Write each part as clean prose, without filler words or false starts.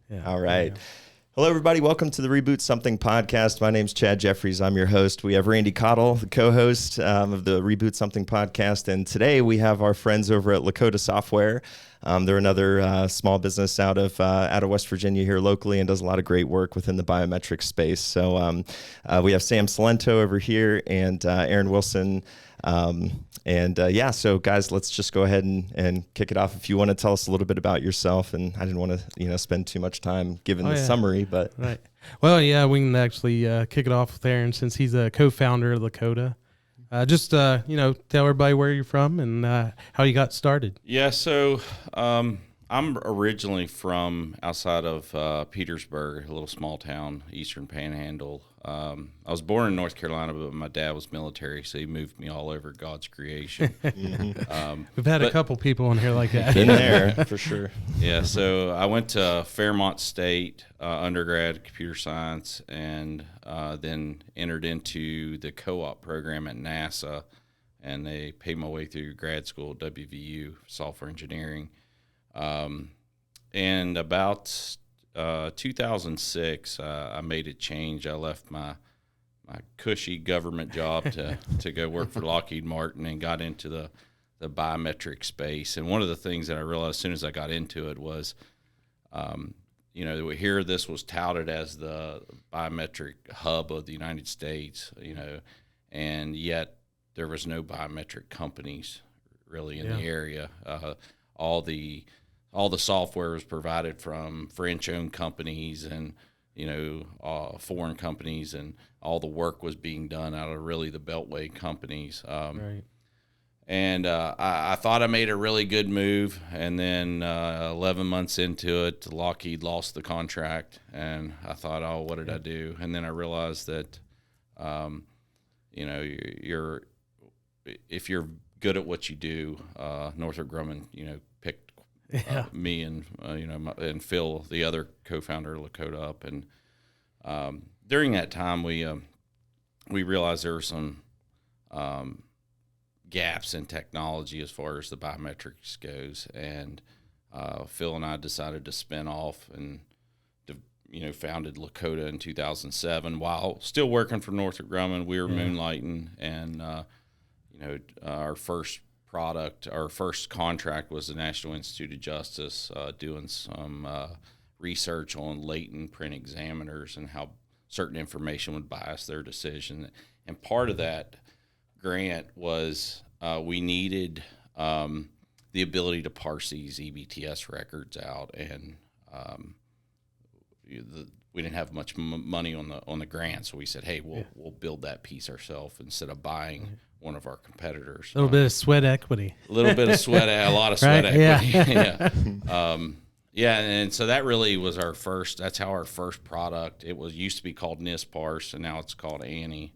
Yeah. All right. Hello, everybody. Welcome to the Reboot Something podcast. My name's Chad Jeffries. I'm your host. We have Randy Cottle, the co-host of the Reboot Something podcast. And today we have our friends over at Lakota Software. They're another small business out of West Virginia here locally and does a lot of great work within the biometrics space. So we have Sam Cilento over here and Aaron Wilson. So guys, let's just go ahead and kick it off. If you want to tell us a little bit about yourself, and I didn't want to, spend too much time giving the summary, but. Right. Well, yeah, we can actually kick it off with Aaron since he's a co-founder of Lakota. Just tell everybody where you're from and how you got started. Yeah. So, I'm originally from outside of Petersburg, a little small town, Eastern Panhandle. I was born in North Carolina, but my dad was military, so he moved me all over God's creation. We've had a couple people in here like that. In there, for sure. Yeah, so I went to Fairmont State, undergrad, computer science, and then entered into the co-op program at NASA, and they paid my way through grad school at WVU, software engineering. And about 2006, I made a change. I left my cushy government job to go work for Lockheed Martin and got into the biometric space. And one of the things that I realized as soon as I got into it was, here this was touted as the biometric hub of the United States, and yet there was no biometric companies really in the area. All the software was provided from French-owned companies and, foreign companies, and all the work was being done out of really the Beltway companies. Right. And I thought I made a really good move, and then 11 months into it, Lockheed lost the contract, and I thought, oh, what did I do? And then I realized that, if you're good at what you do, Northrop Grumman, picked me and and Phil, the other co-founder of Lakota, up, and during that time we realized there were some gaps in technology as far as the biometrics goes, and Phil and I decided to spin off and founded Lakota in 2007 while still working for Northrop Grumman. We were moonlighting, and our first contract was the National Institute of Justice, doing some research on latent print examiners and how certain information would bias their decision. And part of that grant was we needed the ability to parse these EBTS records out, and we didn't have much money on the grant, so we said, hey, we'll build that piece ourselves instead of buying one of our competitors. A little bit of sweat equity. A lot of sweat equity. Yeah. And so that really was that's how our first product, used to be called NISParse, and now it's called Annie,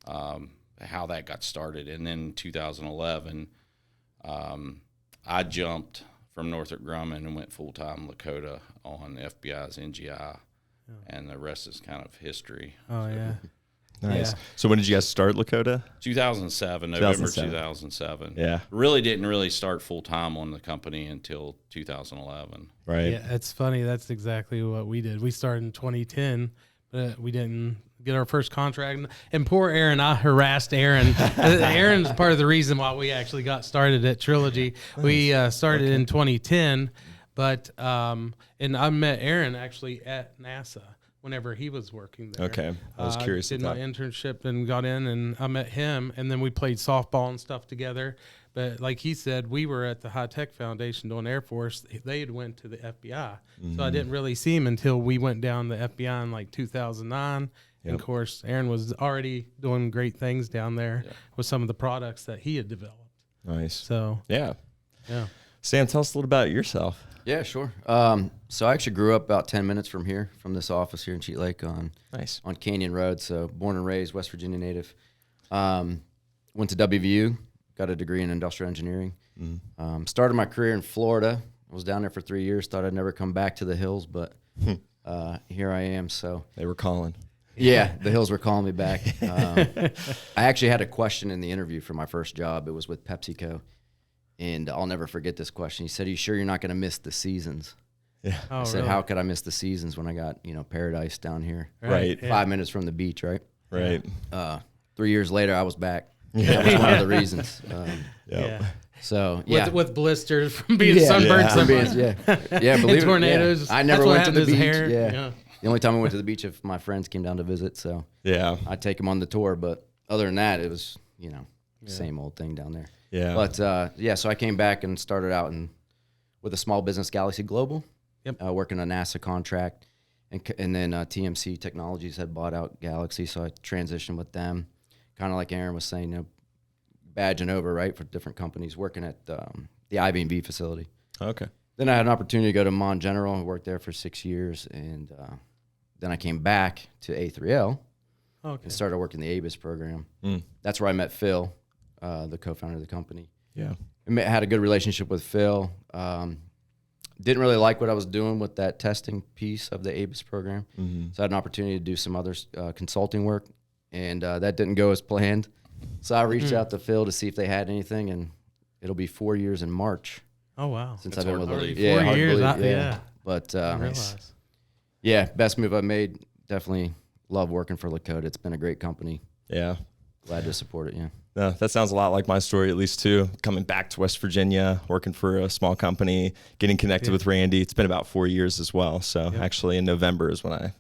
how that got started. And then in 2011, I jumped from Northrop Grumman and went full-time Lakota on FBI's NGI, and the rest is kind of history. Oh, yeah. Nice. Yeah. So when did you guys start Lakota? 2007, November 2007. Yeah. Really didn't start full-time on the company until 2011. Right. Yeah, it's funny. That's exactly what we did. We started in 2010, but we didn't get our first contract. And poor Aaron, I harassed Aaron. Aaron's part of the reason why we actually got started at Trilogy. We started in 2010, but and I met Aaron actually at NASA whenever he was working there. Okay. I was curious. I did my internship and got in, and I met him, and then we played softball and stuff together. But like he said, we were at the High Tech Foundation doing Air Force. They had went to the FBI. So I didn't really see him until we went down the FBI in like 2009. And of course, Aaron was already doing great things down there with some of the products that he had developed. Nice. So, yeah. Sam, tell us a little about yourself. Yeah, sure. So I actually grew up about 10 minutes from here, from this office here in Cheat Lake on Canyon Road. So born and raised West Virginia native. Went to WVU, got a degree in industrial engineering. Started my career in Florida. I was down there for 3 years. Thought I'd never come back to the hills, but here I am. So they were calling. Yeah, the hills were calling me back. I actually had a question in the interview for my first job. It was with PepsiCo. And I'll never forget this question. He said, "Are you sure you're not going to miss the seasons?" Yeah. I said, really? "How could I miss the seasons when I got, paradise down here?" Right. Yeah. 5 minutes from the beach, right? Right. 3 years later, I was back. Yeah. That was one of the reasons. Yep. So, yeah. With blisters from being sunburned so much. Yeah, believe And tornadoes. it. Yeah. I never That's what went to the happened to beach. his hair. Yeah. The only time I went to the beach if my friends came down to visit. So Yeah. I'd take them on the tour. But other than that, it was, same old thing down there. Yeah. But, so I came back and started out with a small business, Galaxy Global, working on a NASA contract. And then TMC Technologies had bought out Galaxy, so I transitioned with them. Kind of like Aaron was saying, badging over, right, for different companies, working at the IB&V facility. Okay. Then I had an opportunity to go to Mon General. I worked there for 6 years, and then I came back to A3L and started working the ABIS program. That's where I met Phil, the co-founder of the company. Yeah. I had a good relationship with Phil. Didn't really like what I was doing with that testing piece of the ABIS program. So I had an opportunity to do some other consulting work, and that didn't go as planned. So I reached out to Phil to see if they had anything, and it'll be 4 years in March. Oh, wow. Since That's I've been with hard to them. believe. 4 hard to years. believe, Yeah. But I realize. best move I've made. Definitely love working for Lakota. It's been a great company. Yeah. Glad to support it. Yeah. No, that sounds a lot like my story, at least too. Coming back to West Virginia, working for a small company, getting connected with Randy. It's been about 4 years as well. So actually, in November is when I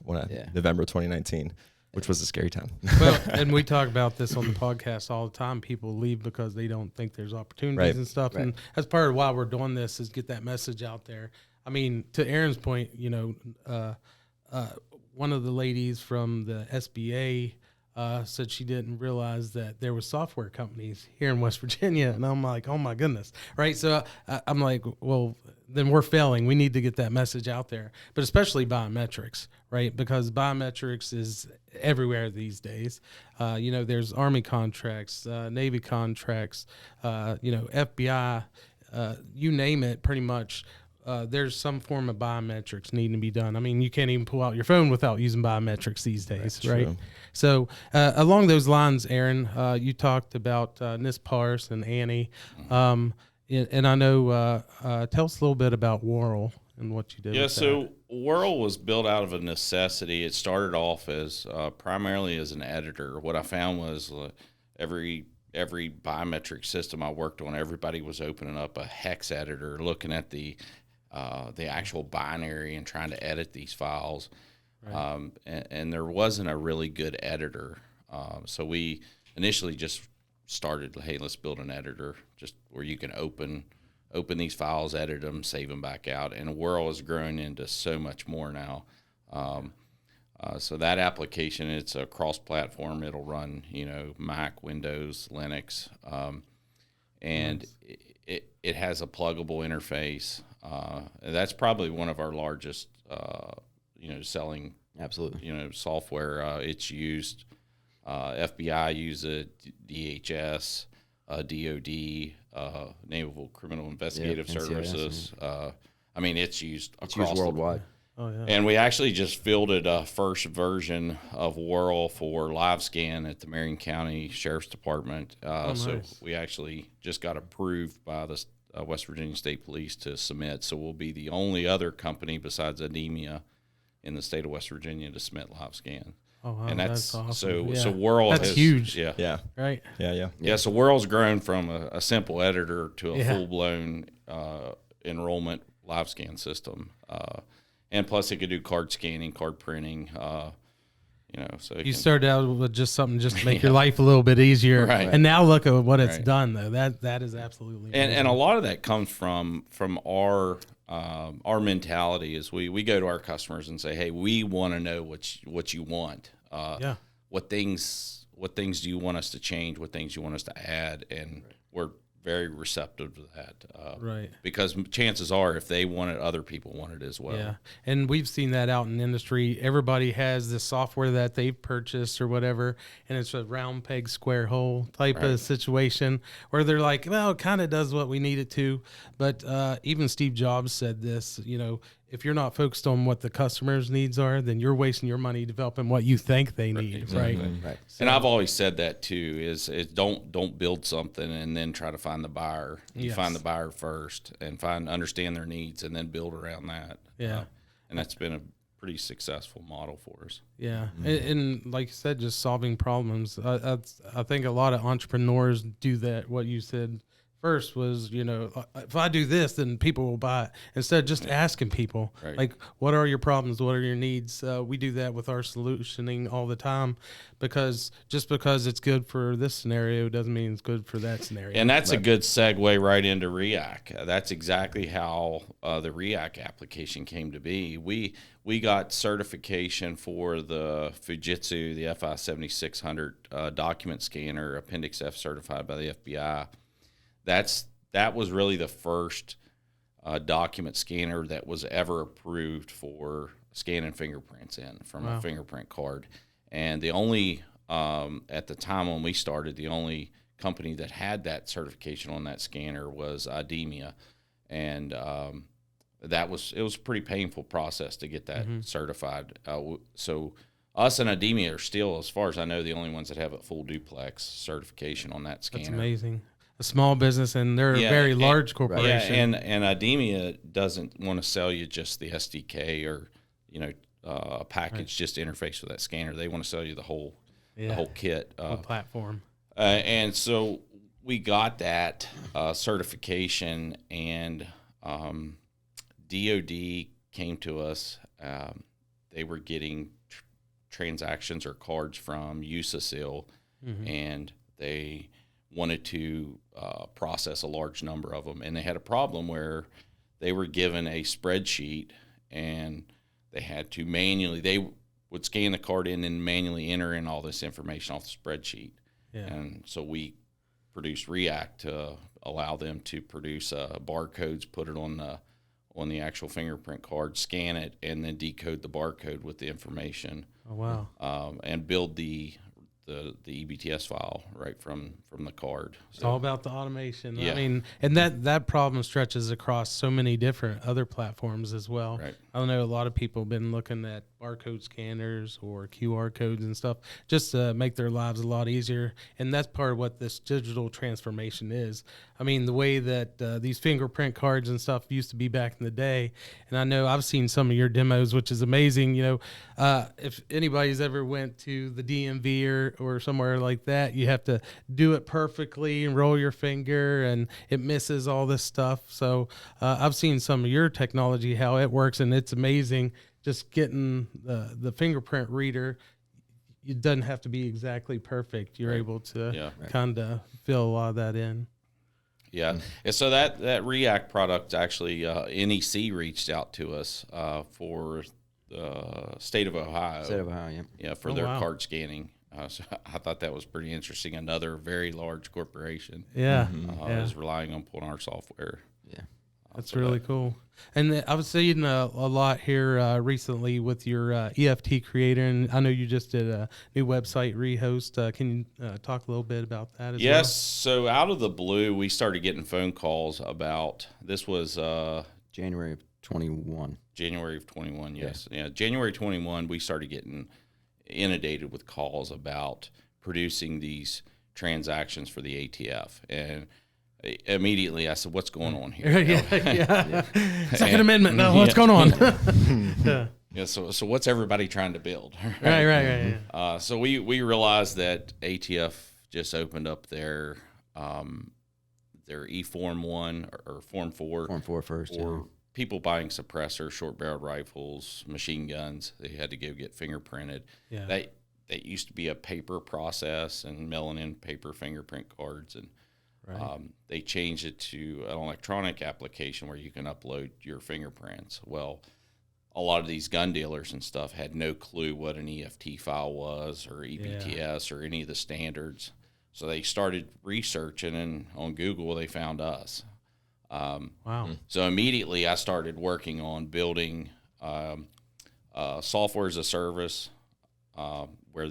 November 2019, which was a scary time. Well, and we talk about this on the podcast all the time. People leave because they don't think there's opportunities and stuff. And that's part of why we're doing this, is get that message out there. I mean, to Aaron's point, one of the ladies from the SBA said she didn't realize that there was software companies here in West Virginia. And I'm like, oh my goodness. Right. So I'm like, well, then we're failing. We need to get that message out there, but especially biometrics, right? Because biometrics is everywhere these days. There's Army contracts, Navy contracts, FBI, you name it, pretty much. There's some form of biometrics needing to be done. I mean, you can't even pull out your phone without using biometrics these days, right? True. So along those lines, Aaron, you talked about NISPARS and Annie, and I know, tell us a little bit about Whirl and what you did. Yeah, with so that. Whirl was built out of a necessity. It started off as primarily as an editor. What I found was every biometric system I worked on, everybody was opening up a hex editor, looking at the actual binary and trying to edit these files. Right. And there wasn't a really good editor. So we initially just started, hey, let's build an editor just where you can open these files, edit them, save them back out. And Whirl is growing into so much more now. So that application, it's a cross-platform. It'll run, Mac, Windows, Linux, and nice. It has a pluggable interface. That's probably one of our largest, selling. Absolutely. Software. It's used. FBI use it. DHS, DOD, Naval Criminal Investigative Services. It's used across worldwide. Oh, yeah. And we actually just fielded a first version of Whirl for live scan at the Marion County Sheriff's Department. Nice. So we actually just got approved by the West Virginia State Police to submit. So we'll be the only other company besides Anemia in the state of West Virginia to submit live scan. Oh, wow, and that's awesome. So Whirl that's has, huge. Yeah. Right. Yeah. So Whirl's grown from a simple editor to a full-blown enrollment live scan system. And plus, it could do card scanning, card printing. So you started out with just something just to make your life a little bit easier, right? And now look at what it's done, though. That is absolutely and a lot of that comes from our mentality. Is we go to our customers and say, hey, we want to know what you want. What things do you want us to change? What things you want us to add? And we're very receptive to that. Right. Because chances are, if they want it, other people want it as well. Yeah. And we've seen that out in industry. Everybody has this software that they've purchased or whatever, and it's a round peg, square hole type of situation where they're like, well, it kind of does what we need it to. But even Steve Jobs said this, if you're not focused on what the customer's needs are, then you're wasting your money developing what you think they need, exactly. right? So, and I've always said that too, is don't build something and then try to find the buyer. You find the buyer first and understand their needs and then build around that. Yeah. And that's been a pretty successful model for us. Yeah. And like you said, just solving problems. I think a lot of entrepreneurs do that. What you said first was, if I do this, then people will buy it. Instead of just asking people, like, what are your problems? What are your needs? We do that with our solutioning all the time, because just because it's good for this scenario doesn't mean it's good for that scenario. And that's a good segue right into React. That's exactly how the React application came to be. We got certification for the Fujitsu, the FI 7600 document scanner, Appendix F certified by the FBI. That was really the first document scanner that was ever approved for scanning fingerprints from a fingerprint card. And the only, at the time when we started, the only company that had that certification on that scanner was IDEMIA. And it was a pretty painful process to get that certified. So us and IDEMIA are still, as far as I know, the only ones that have a full duplex certification on that scanner. That's amazing. A small business, and they're a very large corporation. Yeah, and IDEMIA doesn't want to sell you just the SDK or a package just to interface with that scanner. They want to sell you the whole kit, whole platform. And so we got that certification, and DoD came to us. They were getting transactions or cards from USACIL, and they wanted to process a large number of them. And they had a problem where they were given a spreadsheet, and they had to they would scan the card in and manually enter in all this information off the spreadsheet. Yeah. And so we produced React to allow them to produce barcodes, put it on the actual fingerprint card, scan it, and then decode the barcode with the information. Oh, wow. And build the EBTS file right from the card. It's all about the automation. Yeah. I mean, and that problem stretches across so many different other platforms as well. Right. I know a lot of people have been looking at barcode scanners or QR codes and stuff just to make their lives a lot easier. And that's part of what this digital transformation is. I mean, the way that these fingerprint cards and stuff used to be back in the day. And I know I've seen some of your demos, which is amazing. If anybody's ever went to the DMV or somewhere like that, you have to do it perfectly and roll your finger, and it misses all this stuff. So I've seen some of your technology, how it works, and it's amazing. Just getting the fingerprint reader, it doesn't have to be exactly perfect. You're able to kind of fill a lot of that in. Yeah. And so that React product, actually, NEC reached out to us for the state of Ohio. State of Ohio, yeah. Yeah, for their card scanning. So I thought that was pretty interesting. Another very large corporation is relying on our software. Yeah. That's really cool. And I was seeing a lot here recently with your EFT creator, and I know you just did a new website rehost. Can you talk a little bit about that as well? Yes. So out of the blue, we started getting phone calls about, this was January of 21. January of 21, yes. Yeah. January 21, we started getting inundated with calls about producing these transactions for the ATF. And immediately I said, what's going on here? Second Amendment. No, what's going on? So what's everybody trying to build? Right. So we realized that ATF just opened up their E-Form 1 or Form 4. Form 4 first, people buying suppressors, short-barreled rifles, machine guns. They had to go get fingerprinted. Yeah. That used to be a paper process and mailing in paper fingerprint cards, and they changed it to an electronic application where you can upload your fingerprints. Well, a lot of these gun dealers and stuff had no clue what an EFT file was or EBTS or any of the standards. So they started researching, and on Google they found us. Wow. So immediately I started working on building software as a service where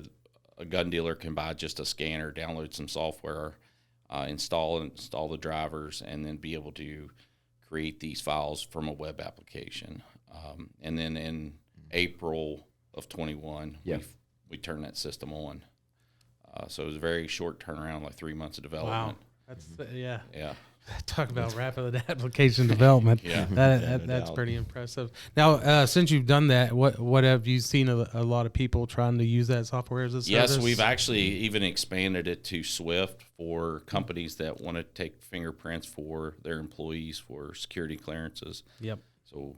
a gun dealer can buy just a scanner, download some software, install the drivers, and then be able to create these files from a web application. And then in April of 21, Yeah. we turned that system on. So it was a very short turnaround, like 3 months of development. Wow. That's, yeah. Yeah. Talk about rapid application development. Yeah. That's pretty impressive. Now, since you've done that, what have you seen a lot of people trying to use that software as a service? Yes, we've actually even expanded it to Swift for companies that want to take fingerprints for their employees for security clearances. Yep. So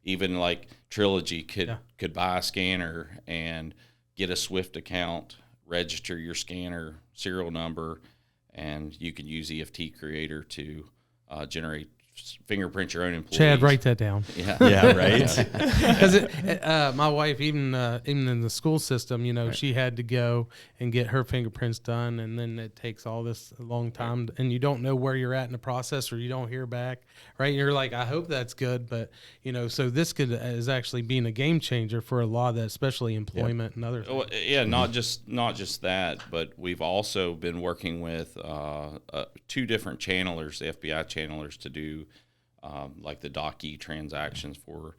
even like Trilogy could buy a scanner and get a Swift account, register your scanner serial number, and you can use EFT Creator to generate fingerprint your own employees. Chad, write that down. Yeah, yeah, right. Because my wife, even in the school system, she had to go and get her fingerprints done, and then it takes all this a long time, and you don't know where you're at in the process, or you don't hear back, right? And you're like, I hope that's good, but so this is actually being a game changer for a lot of that, especially employment and other things. Well, yeah, not just that, but we've also been working with 2 different channelers, the FBI channelers, to do like the DOC transactions for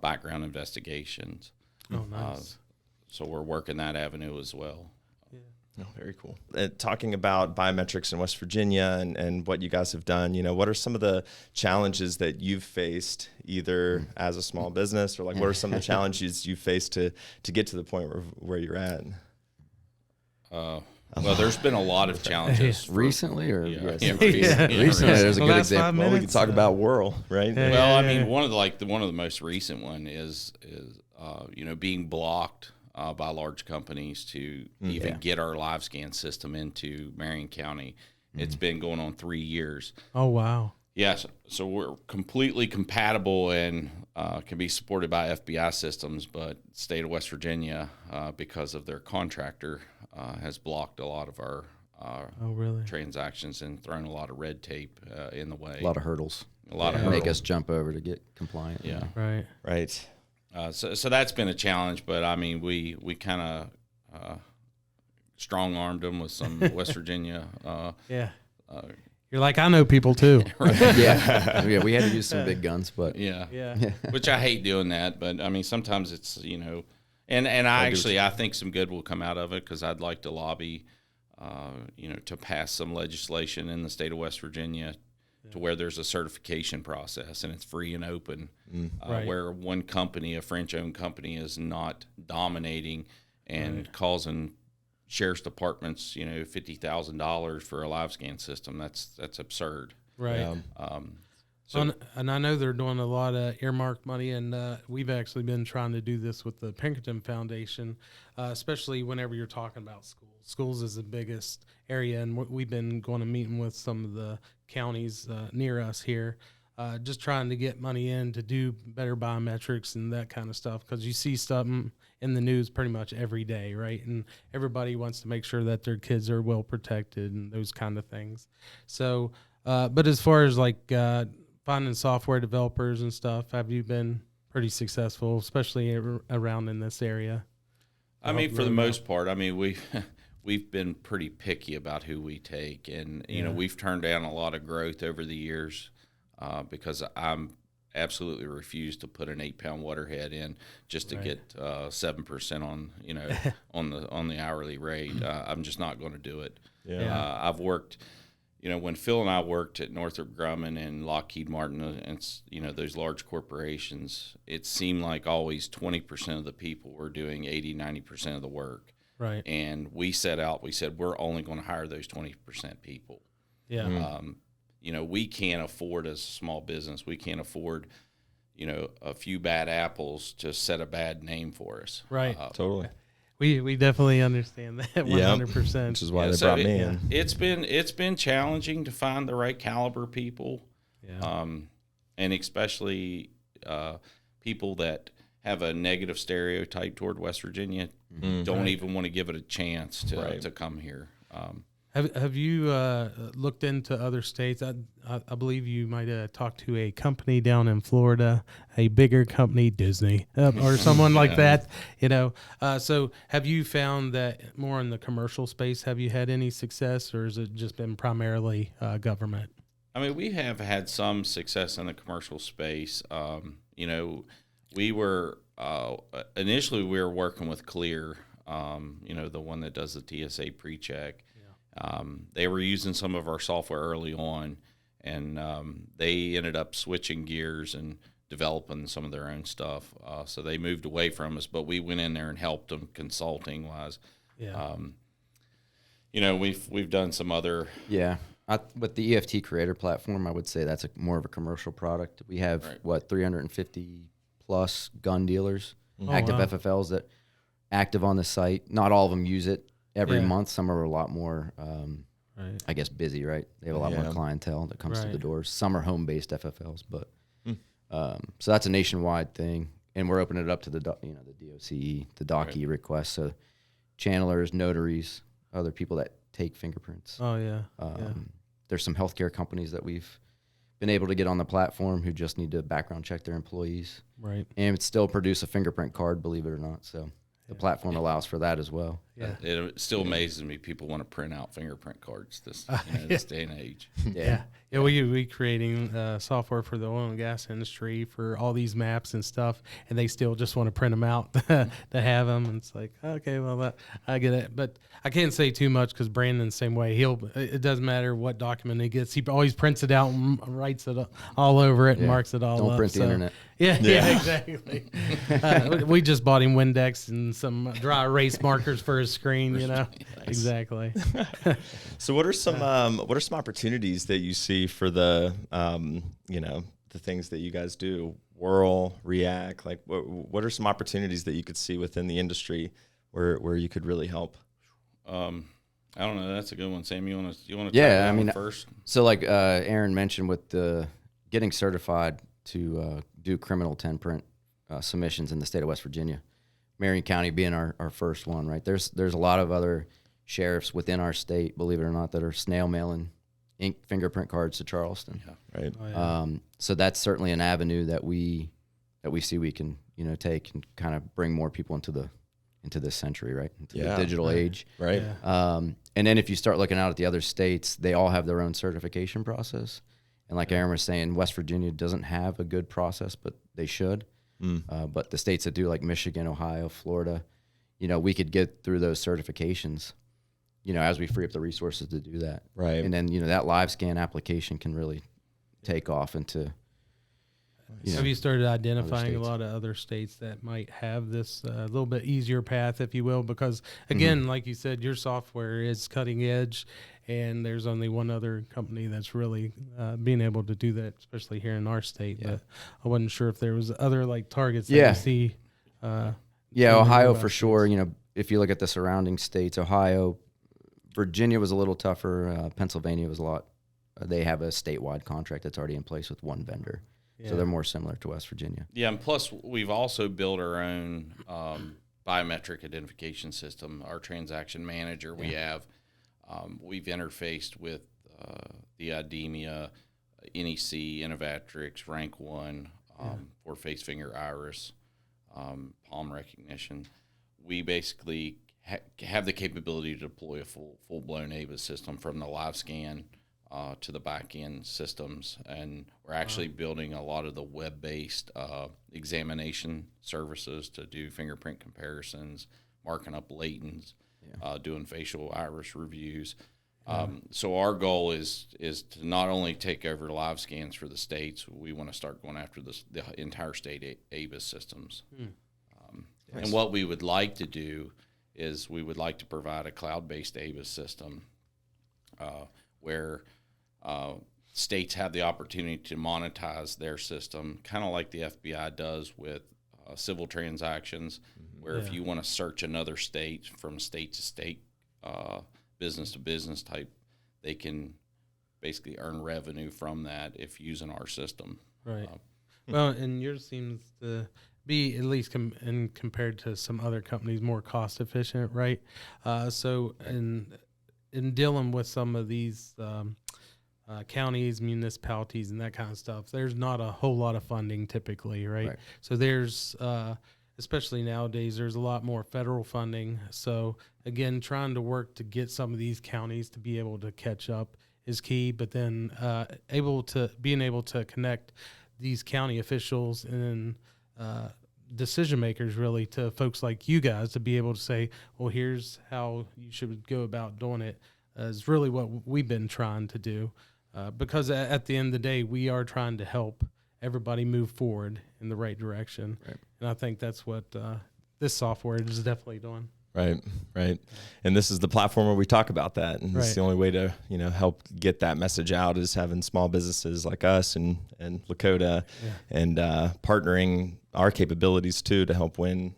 background investigations. Oh, nice. So we're working that avenue as well. Oh, very cool. Talking about biometrics in West Virginia and what you guys have done, what are some of the challenges that you've faced either as a small business or like what are some of the challenges you faced to get to the point where you're at? Well, there's been a lot of challenges. Recently or? Yeah. Recently, there's a good example. Well, we can talk about Whirl, right? Well, I mean, one of the most recent one is being blocked by large companies to even get our live scan system into Marion County. It's been going on 3 years. Oh, wow. Yes, so we're completely compatible and can be supported by FBI systems, but the state of West Virginia, because of their contractor, has blocked a lot of our transactions and thrown a lot of red tape in the way. A lot of hurdles. Make us jump over to get compliant. Yeah. Right. So that's been a challenge, but I mean, we kind of strong-armed them with some West Virginia. You're like, I know people too. Yeah, we had to use some big guns, but which I hate doing that, but I mean, sometimes it's and I think some good will come out of it because I'd like to lobby, to pass some legislation in the state of West Virginia to where there's a certification process and it's free and open, where one company, a French-owned company, is not dominating and causing sheriff's departments, $50,000 for a live scan system. That's absurd. Right. And I know they're doing a lot of earmarked money, and we've actually been trying to do this with the Pinkerton Foundation, especially whenever you're talking about schools. Schools is the biggest area, and we've been going to meeting with some of the counties near us here, just trying to get money in to do better biometrics and that kind of stuff, because you see stuff in the news pretty much every day, right? And everybody wants to make sure that their kids are well protected and those kind of things. So, but as far as like finding software developers and stuff, have you been pretty successful, especially around in this area? I mean, for the most part, I mean, we've been pretty picky about who we take, and we've turned down a lot of growth over the years because I'm absolutely refuse to put an 8-pound waterhead in just to get 7% on the hourly rate. I'm just not going to do it. I've worked, when Phil and I worked at Northrop Grumman and Lockheed Martin and those large corporations, it seemed like always 20% of the people were doing 80-90% of the work. Right. And we said we're only going to hire those 20% people. Yeah. We can't afford, as a small business, we can't afford, a few bad apples to set a bad name for us. Right. Totally. We definitely understand that 100%. Which is why they brought me in. It's been challenging to find the right caliber people. Yeah. And especially people that have a negative stereotype toward West Virginia don't even want to give it a chance to come here. Have you looked into other states? I believe you might have talked to a company down in Florida, a bigger company, Disney, or someone like that. So have you found that more in the commercial space? Have you had any success, or has it just been primarily government? I mean, we have had some success in the commercial space. We were initially we were working with Clear, the one that does the TSA pre-check. Yeah. They were using some of our software early on, and they ended up switching gears and developing some of their own stuff. So they moved away from us, but we went in there and helped them consulting wise. Yeah. We've done some other. Yeah. With the EFT Creator platform, I would say that's more of a commercial product. We have 350 plus gun dealers, active FFLs that active on the site. Not all of them use it every month. Some are a lot more, I guess, busy. Right, they have a lot more clientele that comes to the doors. Some are home-based FFLs, but so that's a nationwide thing, and we're opening it up to the DOCE, the DOCE request. So channelers, notaries, other people that take fingerprints. Oh yeah. There's some healthcare companies that we've been able to get on the platform who just need to background check their employees. Right. And still produce a fingerprint card, believe it or not. So the platform allows for that as well. Yeah. It still amazes me people want to print out fingerprint cards this day and age. Yeah. We creating software for the oil and gas industry for all these maps and stuff, and they still just want to print them out to have them. And it's like, okay, well, I get it, but I can't say too much because Brandon's the same way. It doesn't matter what document he gets, he always prints it out and writes it all over it and marks it all up. Don't print the internet. Yeah, exactly. We just bought him Windex and some dry erase markers for his screen. Nice. Exactly. So what are some opportunities that you see for the the things that you guys do? Whirl, React, like what are some opportunities that you could see within the industry where you could really help? I don't know. That's a good one, Sam. You want to yeah, I mean, first. So like Aaron mentioned with the getting certified to do criminal 10 print submissions in the state of West Virginia, Marion County being our first one, right? There's a lot of other sheriffs within our state, believe it or not, that are snail mailing ink fingerprint cards to Charleston. Yeah, right. Oh, yeah. So that's certainly an avenue that we see we can take and kind of bring more people into this century, right? Into the digital age, right? Yeah. And then if you start looking out at the other states, they all have their own certification process. And like Aaron was saying, West Virginia doesn't have a good process, but they should. But the states that do, like Michigan, Ohio, Florida, we could get through those certifications, as we free up the resources to do that. Right. And then, that live scan application can really take off into. Have you started identifying a lot of other states that might have this a little bit easier path, if you will? Because, again, like you said, your software is cutting edge, and there's only one other company that's really being able to do that, especially here in our state. Yeah. But I wasn't sure if there was other targets that you see. Ohio for sure. If you look at the surrounding states, Ohio, Virginia was a little tougher. Pennsylvania was a lot. They have a statewide contract that's already in place with one vendor. Yeah. So they're more similar to West Virginia. Yeah, and plus we've also built our own biometric identification system, our transaction manager. Yeah. We've interfaced with the IDEMIA, NEC, Innovatrix, Rank 1 for face, finger, iris, palm recognition. We basically have the capability to deploy a full-blown ABIS system from the live scan to the back-end systems, and we're actually building a lot of the web-based examination services to do fingerprint comparisons, marking up latents, doing facial iris reviews. So our goal is to not only take over live scans for the states, we want to start going after the entire state ABIS systems. And what we would like to do is we would like to provide a cloud-based ABIS system where states have the opportunity to monetize their system, kind of like the FBI does with civil transactions, where if you want to search another state from state to state, business to business type, they can basically earn revenue from that if using our system. Right. Well, and yours seems to be, at least compared to some other companies, more cost efficient, right? So in dealing with some of these counties, municipalities, and that kind of stuff, there's not a whole lot of funding typically, right? So there's, especially nowadays, there's a lot more federal funding. So again, trying to work to get some of these counties to be able to catch up is key. But then being able to connect these county officials and decision makers really to folks like you guys to be able to say, well, here's how you should go about doing it, is really what we've been trying to do. Because at the end of the day, we are trying to help everybody move forward in the right direction. Right. And I think that's what this software is definitely doing. Right, right. And this is the platform where we talk about that. And it's the only way to, help get that message out is having small businesses like us and Lakota and partnering our capabilities too to help win,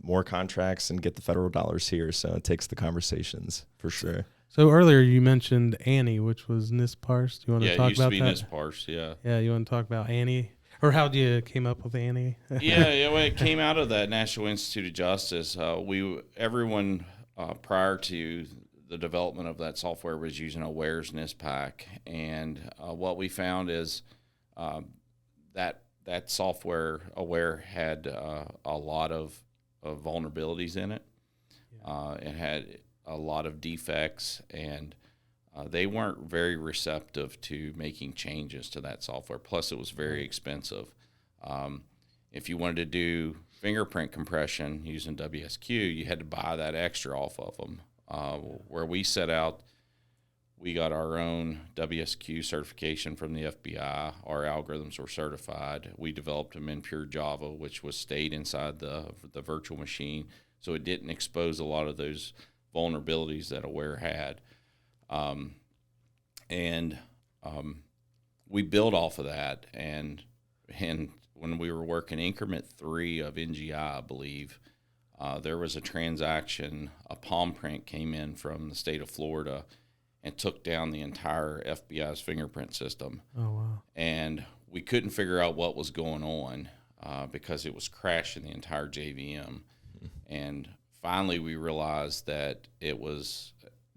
more contracts and get the federal dollars here. So it takes the conversations for sure. So earlier you mentioned Annie, which was NISPARS. Do you want to talk about that? Yeah, it used to be NISPARS, yeah. Yeah, you want to talk about Annie? Or how did you came up with Annie? Well, it came out of that National Institute of Justice. Everyone prior to the development of that software was using Aware's NISPAC, and what we found is that software Aware had a lot of vulnerabilities in it. It had a lot of defects, and they weren't very receptive to making changes to that software. Plus, it was very expensive. If you wanted to do fingerprint compression using WSQ, you had to buy that extra off of them. Where we set out, we got our own WSQ certification from the FBI. Our algorithms were certified. We developed them in pure Java, which was stayed inside the virtual machine, so it didn't expose a lot of those vulnerabilities that Aware had. We built off of that, and when we were working increment 3 of NGI, I believe, there was a transaction, a palm print came in from the state of Florida and took down the entire FBI's fingerprint system. Oh, wow. And we couldn't figure out what was going on because it was crashing the entire JVM. And finally, we realized that it was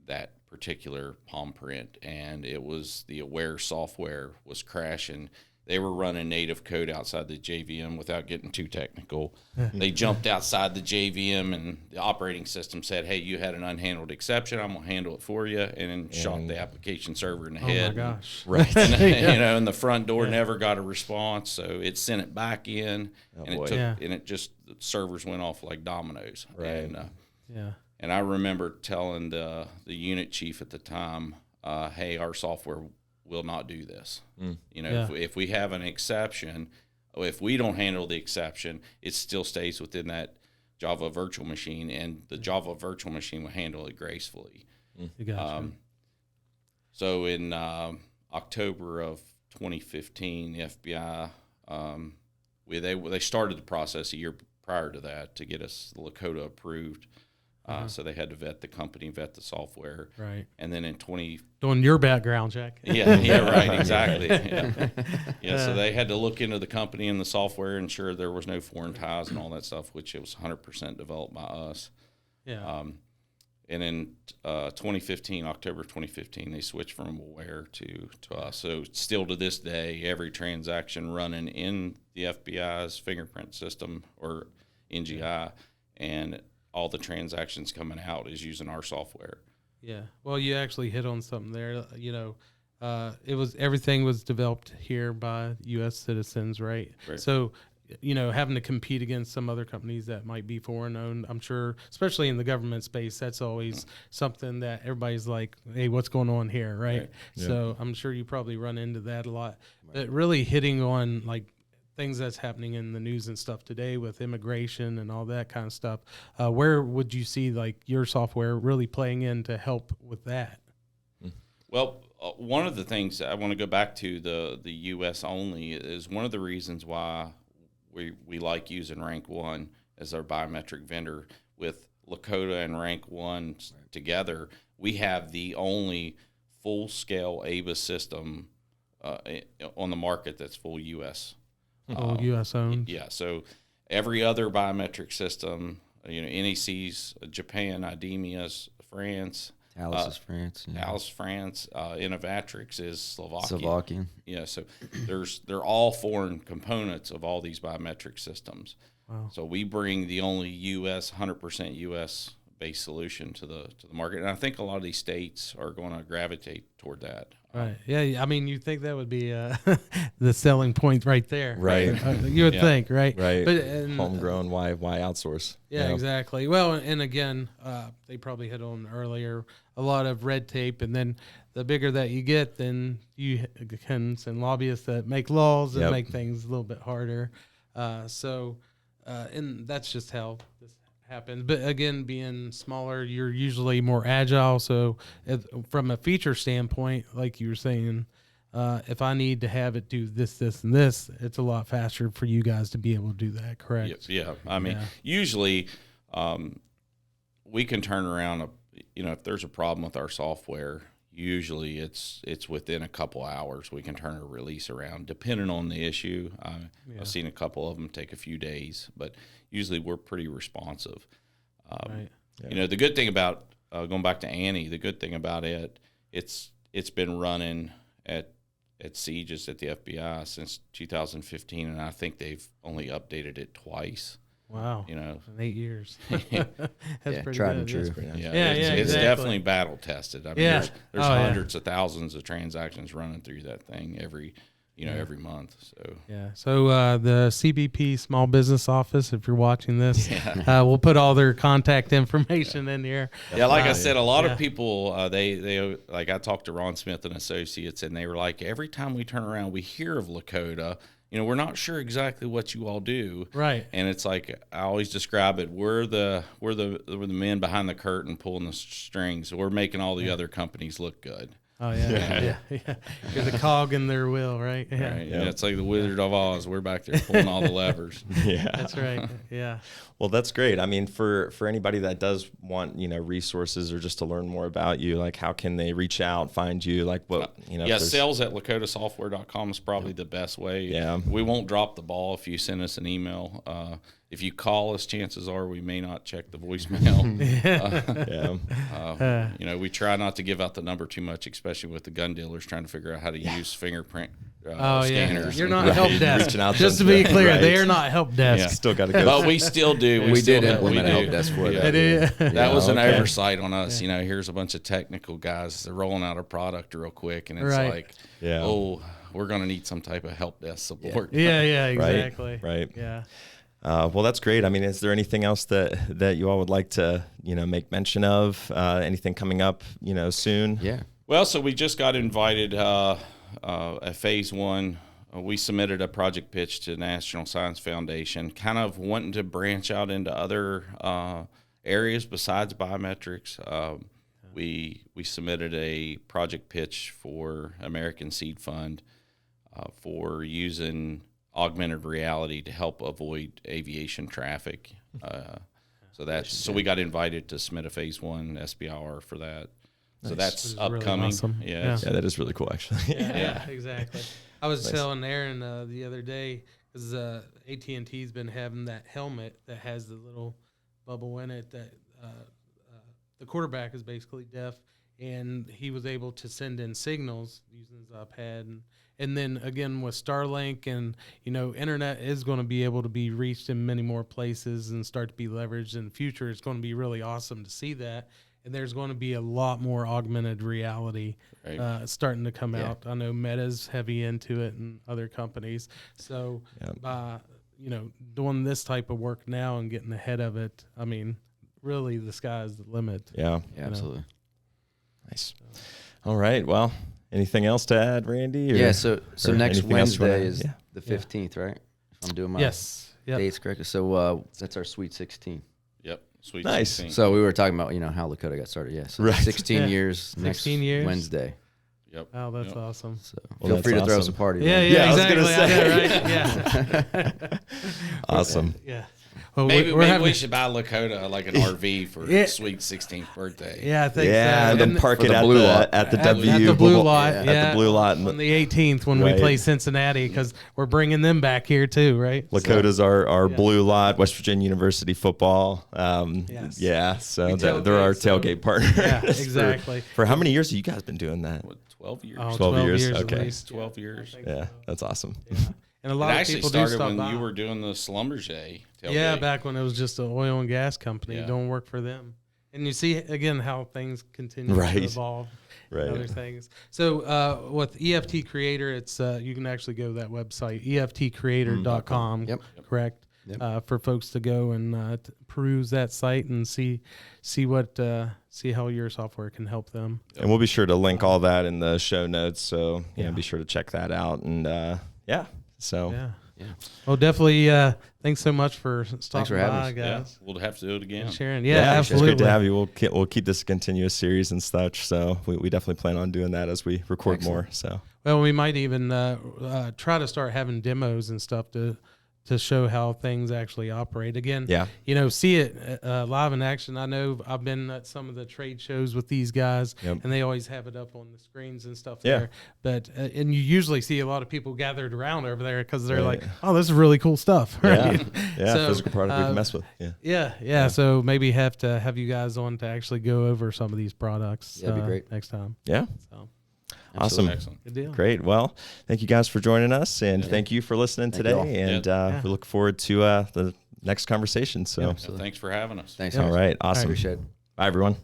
that particular palm print, and it was the Aware software was crashing. They were running native code outside the JVM without getting too technical. They jumped outside the JVM, and the operating system said, hey, you had an unhandled exception. I'm going to handle it for you, and then shot the application server in the head. Oh, my gosh. Right. And the front door never got a response, so it sent it back in, and it just, the servers went off like dominoes. Right. And I remember telling the unit chief at the time, hey, our software will not do this. If we have an exception, if we don't handle the exception, it still stays within that Java virtual machine, and the Java virtual machine will handle it gracefully. So in October of 2015, the FBI, they started the process a year prior to that to get us Lakota approved. So they had to vet the company, vet the software. Right. And then in doing your background check. Right, exactly. So they had to look into the company and the software, ensure there was no foreign ties and all that stuff, which it was 100% developed by us. And in 2015, October 2015, they switched from Aware to us. So still to this day, every transaction running in the FBI's fingerprint system or NGI, and all the transactions coming out is using our software. Yeah. Well, you actually hit on something there. Everything was developed here by U.S. citizens, right? So, having to compete against some other companies that might be foreign owned, I'm sure, especially in the government space, that's always something that everybody's like, hey, what's going on here, right? Yeah. So I'm sure you probably run into that a lot. But really hitting on like things that's happening in the news and stuff today with immigration and all that kind of stuff, where would you see like your software really playing in to help with that? Well, one of the things I want to go back to the U.S. only is one of the reasons why we like using Rank 1 as our biometric vendor. With Lakota and Rank 1 together, we have the only full-scale ABA system on the market that's full U.S. U.S. owned. Yeah, so every other biometric system, NEC's Japan, IDEMIA's France, Alice is France. Alice, France. Innovatrix is Slovakian. Yeah, so they're all foreign components of all these biometric systems. Wow. So we bring the only 100% U.S. based solution to the market. And I think a lot of these states are going to gravitate toward that. Right. Yeah. I mean, you think that would be the selling point right there. Right. You would think, right? Right. But homegrown. Why outsource? Yeah, exactly. Well, and again, they probably hit on earlier a lot of red tape, and then the bigger that you get, then you can send lobbyists that make laws and make things a little bit harder. And that's just how this happens. But again, being smaller, you're usually more agile. So from a feature standpoint, like you were saying, if I need to have it do this, this, and this, it's a lot faster for you guys to be able to do that, correct? Yeah. I mean, usually we can turn around, if there's a problem with our software, usually it's within a couple hours we can turn a release around, depending on the issue. I've seen a couple of them take a few days, but usually we're pretty responsive. Right. The good thing about going back to Annie, the good thing about it's been running at sieges at the FBI since 2015, and I think they've only updated it twice. Wow. In 8 years. That's pretty tried good. and true. It's definitely battle tested. I mean, there's hundreds of thousands of transactions running through that thing every month. So the CBP Small Business Office, if you're watching this, we'll put all their contact information in here. Yeah, like I said, a lot of people they like, I talked to Ron Smith and Associates, and they were like, every time we turn around, we hear of Lakota. We're not sure exactly what you all do, right? And it's like, I always describe it: we're the men behind the curtain pulling the strings. We're making all the other companies look good. Oh yeah. You're the cog in their wheel, right? Yeah. Right. Yeah, it's like the Wizard of Oz. We're back there pulling all the levers. Yeah, that's right. Yeah. Well, that's great. I mean, for anybody that does want resources or just to learn more about you, like how can they reach out, find you? Like what sales at lakotasoftware.com is probably the best way. Yeah, we won't drop the ball if you send us an email. If you call us, chances are we may not check the voicemail. We try not to give out the number too much, especially with the gun dealers trying to figure out how to use fingerprint scanners. You're not help desk. Just to be clear, they are not help desk. Yeah. Still got to go. But we still do. We did implement a help desk for that. That was an oversight on us. Here's a bunch of technical guys. They're rolling out a product real quick, and it's like, we're going to need some type of help desk support. Yeah, exactly. Right. Yeah. Well, that's great. I mean, is there anything else that you all would like to, make mention of? Anything coming up, soon? Yeah. Well, so we just got invited at phase one. We submitted a project pitch to the National Science Foundation, kind of wanting to branch out into other areas besides biometrics. We submitted a project pitch for American Seed Fund for using augmented reality to help avoid aviation traffic. So we got invited to submit a phase one SBIR for that. Nice. So that's upcoming. Really awesome. Yeah, that is really cool, actually. Yeah, exactly. I was telling Aaron the other day, because AT&T's been having that helmet that has the little bubble in it that the quarterback is basically deaf, and he was able to send in signals using his iPad. And then again with Starlink and internet is going to be able to be reached in many more places and start to be leveraged in the future. It's going to be really awesome to see that. And there's going to be a lot more augmented reality starting to come out. I know Meta's heavy into it and other companies. So by doing this type of work now and getting ahead of it, I mean, really the sky's the limit. Yeah, absolutely. Nice. All right. Well, anything else to add, Randy? So next Wednesday is the 15th, right? If I'm doing my dates correctly. So that's our Sweet 16. Yep. Sweet nice. 16. So we were talking about, how Lakota got started. Yeah. So 16 years next Wednesday. Yep. Oh, that's awesome. So feel free to throw us a party. Yeah, exactly. Right? Yeah. Awesome. Yeah. Well, maybe we should buy Lakota like an RV for Sweet 16th birthday. Yeah, I think so. And then park it at the blue lot. At the blue lot. At the blue lot. On the 18th when we play Cincinnati, because we're bringing them back here too, right? Lakota's our blue lot, West Virginia University football. Yeah, so they're our tailgate partner. Yeah, exactly. For how many years have you guys been doing that? 12 years. Oh, 12 years. Okay. At least 12 years. Yeah, that's awesome. Yeah. And a lot of people do started stop when by. you were doing the Schlumberger tailgate. Yeah, back when it was just an oil and gas company doing work for them. And you see again how things continue Right. to evolve. Right. Other things. So with EFT Creator, it's you can actually go to that website, EFTcreator.com. Yep. Correct. Yep. For folks to go and peruse that site and see how your software can help them. And we'll be sure to link all that in the show notes. So be sure to check that out. And so. Yeah. Well, definitely. Thanks so much for stopping having by, us. guys. Yeah, we'll have to do it again. Sharon. It's Absolutely. good to have you. We'll keep this a continuous series and such. So we definitely plan on doing that as we record more. So we might even try to start having demos and stuff to show how things actually operate. Again, see it live in action. I know I've been at some of the trade shows with these guys, and they always have it up on the screens and stuff there. But and you usually see a lot of people gathered around over there because they're like, "Oh, this is really cool stuff." Right? So, physical product we can mess with. Yeah. So maybe have to have you guys on to actually go over some of these products. That'd be great next time. Yeah. So. Awesome. Excellent. Good deal. Great. Well, thank you guys for joining us, and thank you for listening today. And we look forward to the next conversation. So thanks for having us. Thanks. All right. Awesome. Appreciate it. Bye, everyone.